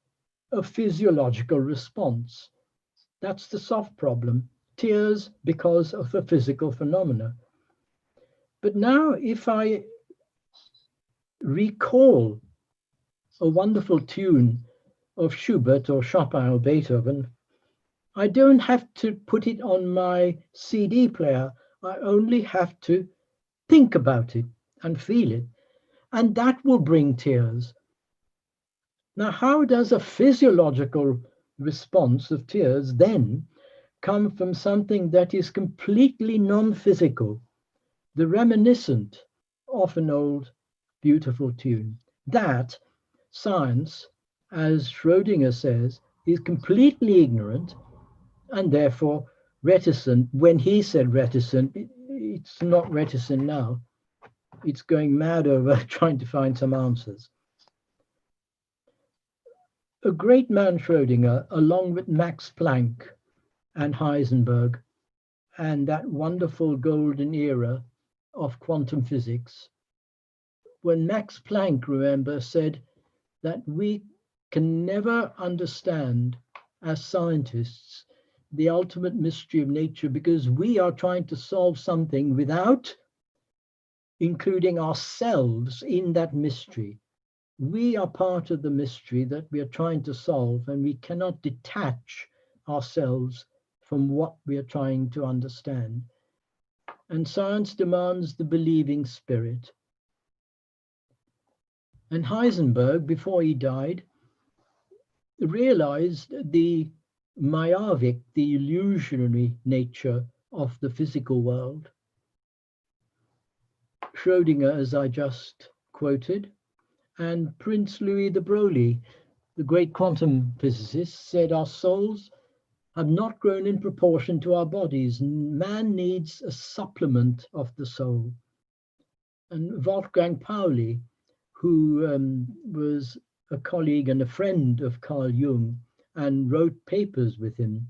a physiological response. That's the soft problem, tears because of a physical phenomena. But now if I recall a wonderful tune of Schubert or Chopin or Beethoven, I don't have to put it on my CD player. I only have to think about it and feel it. And that will bring tears. Now, how does a physiological response of tears then come from something that is completely non-physical, the reminiscent of an old, beautiful tune? That science, as Schrödinger says, is completely ignorant and therefore reticent. When he said reticent, it's not reticent now. It's going mad over trying to find some answers. A great man, Schrödinger, along with Max Planck, and Heisenberg and that wonderful golden era of quantum physics, when Max Planck, remember, said that we can never understand as scientists the ultimate mystery of nature because we are trying to solve something without including ourselves in that mystery. We are part of the mystery that we are trying to solve, and we cannot detach ourselves from what we are trying to understand. And science demands the believing spirit. And Heisenberg, before he died, realized the Mayavic, the illusionary nature of the physical world. Schrödinger, as I just quoted, and Prince Louis de Broglie, the great quantum physicist, said our souls have not grown in proportion to our bodies. Man needs a supplement of the soul. And Wolfgang Pauli, who was a colleague and a friend of Carl Jung and wrote papers with him,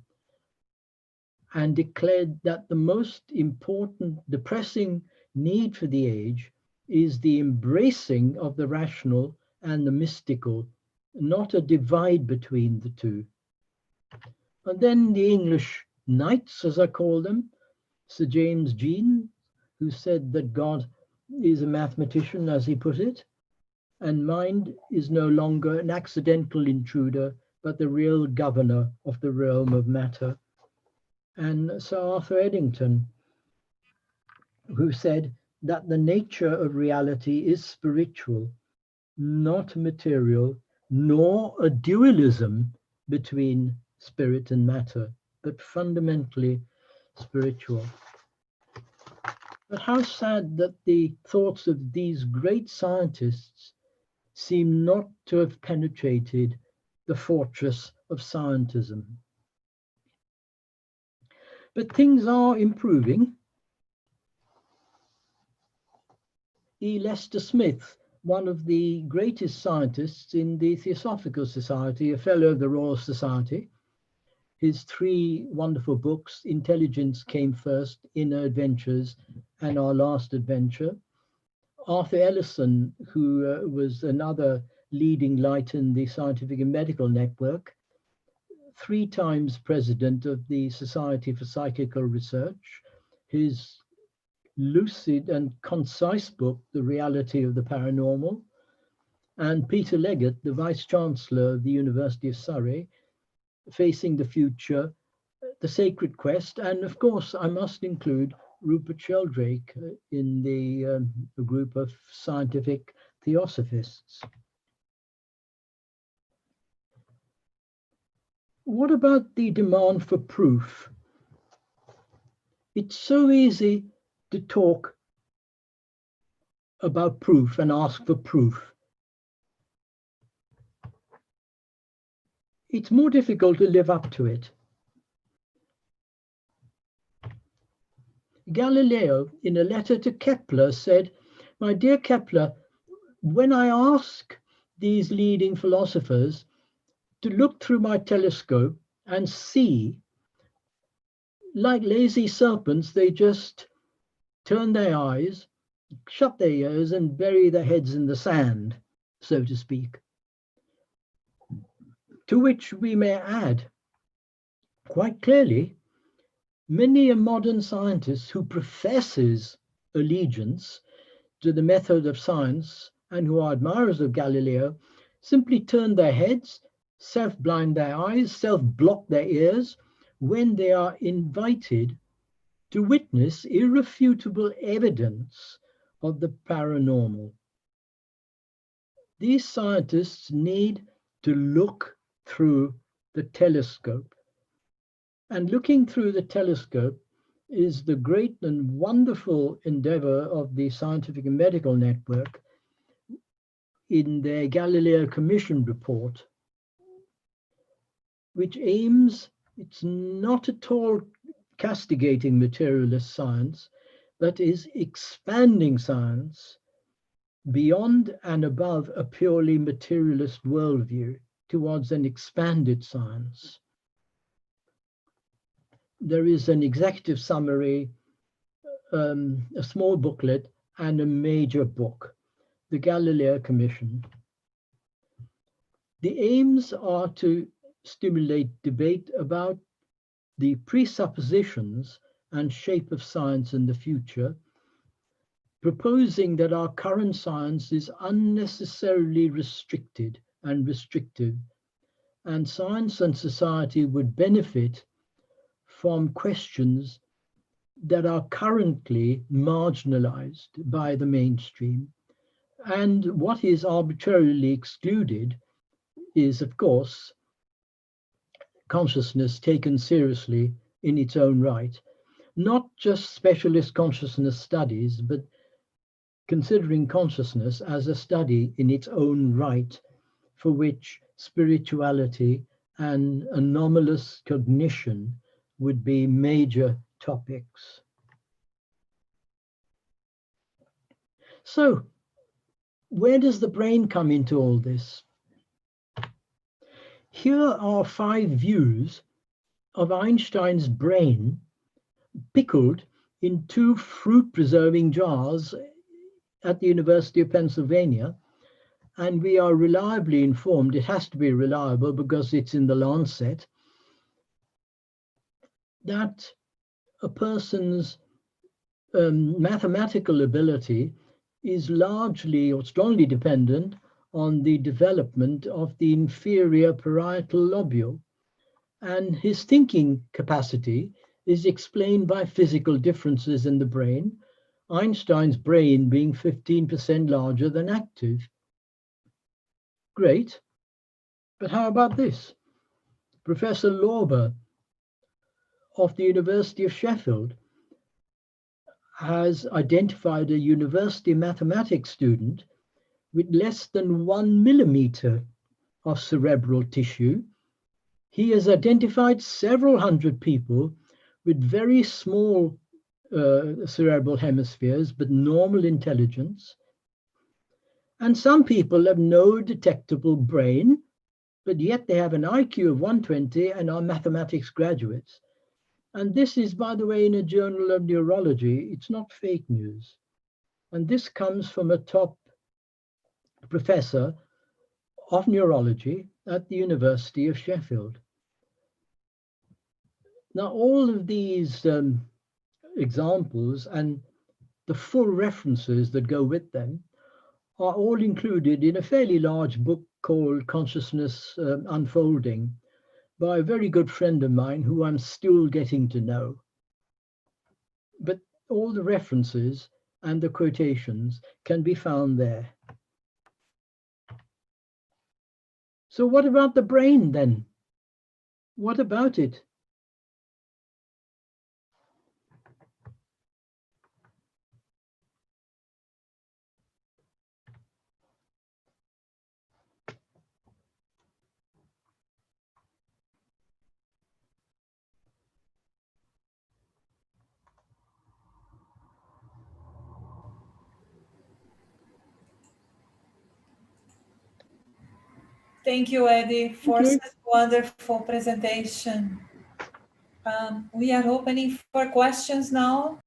and declared that the most important, the pressing need for the age is the embracing of the rational and the mystical, not a divide between the two. And then the English knights, as I call them, Sir James Jean, who said that God is a mathematician, as he put it, and mind is no longer an accidental intruder, but the real governor of the realm of matter. And Sir Arthur Eddington, who said that the nature of reality is spiritual, not material, nor a dualism between spirit and matter, but fundamentally spiritual. But how sad that the thoughts of these great scientists seem not to have penetrated the fortress of scientism. But things are improving. E. Lester Smith, one of the greatest scientists in the Theosophical Society, a fellow of the Royal Society, his 3 wonderful books, Intelligence Came First, Inner Adventures, and Our Last Adventure. Arthur Ellison, who was another leading light in the scientific and medical network, 3 times president of the Society for Psychical Research, his lucid and concise book, The Reality of the Paranormal, and Peter Leggett, the Vice Chancellor of the University of Surrey, Facing the Future, The Sacred Quest, and of course I must include Rupert Sheldrake in the group of scientific theosophists. What about the demand for proof? It's so easy to talk about proof and ask for proof. It's more difficult to live up to it. Galileo, in a letter to Kepler, said, "My dear Kepler, when I ask these leading philosophers to look through my telescope and see, like lazy serpents, they just turn their eyes, shut their ears, and bury their heads in the sand, so to speak." To which we may add, quite clearly, many a modern scientist who professes allegiance to the method of science and who are admirers of Galileo simply turn their heads, self-blind their eyes, self-block their ears when they are invited to witness irrefutable evidence of the paranormal. These scientists need to look through the telescope. And looking through the telescope is the great and wonderful endeavor of the Scientific and Medical Network in their Galileo Commission report, which aims, it's not at all castigating materialist science, but is expanding science beyond and above a purely materialist worldview towards an expanded science. there is an executive summary, a small booklet, and a major book, the Galileo Commission. The aims are to stimulate debate about the presuppositions and shape of science in the future, proposing that our current science is unnecessarily restricted and restrictive, and science and society would benefit from questions that are currently marginalized by the mainstream. And what is arbitrarily excluded is, of course, consciousness taken seriously in its own right. Not just specialist consciousness studies, but considering consciousness as a study in its own right, for which spirituality and anomalous cognition would be major topics. So, where does the brain come into all this? Here are 5 views of Einstein's brain pickled in 2 fruit-preserving jars at the University of Pennsylvania, and we are reliably informed, it has to be reliable because it's in the Lancet, that a person's mathematical ability is largely or strongly dependent on the development of the inferior parietal lobule, and his thinking capacity is explained by physical differences in the brain, Einstein's brain being 15% larger than active. Great, but how about this? Professor Lorber of the University of Sheffield has identified a university mathematics student with less than 1 millimeter of cerebral tissue. He has identified several hundred people with very small cerebral hemispheres, but normal intelligence. And some people have no detectable brain, but yet they have an IQ of 120 and are mathematics graduates. And this is, by the way, in a journal of neurology. It's not fake news. And this comes from a top professor of neurology at the University of Sheffield. Now, all of these examples and the full references that go with them are all included in a fairly large book called Consciousness Unfolding by a very good friend of mine who I'm still getting to know. But all the references and the quotations can be found there. So what about the brain then? What about it? Thank you, Eddie, for such a wonderful presentation. We are opening for questions now.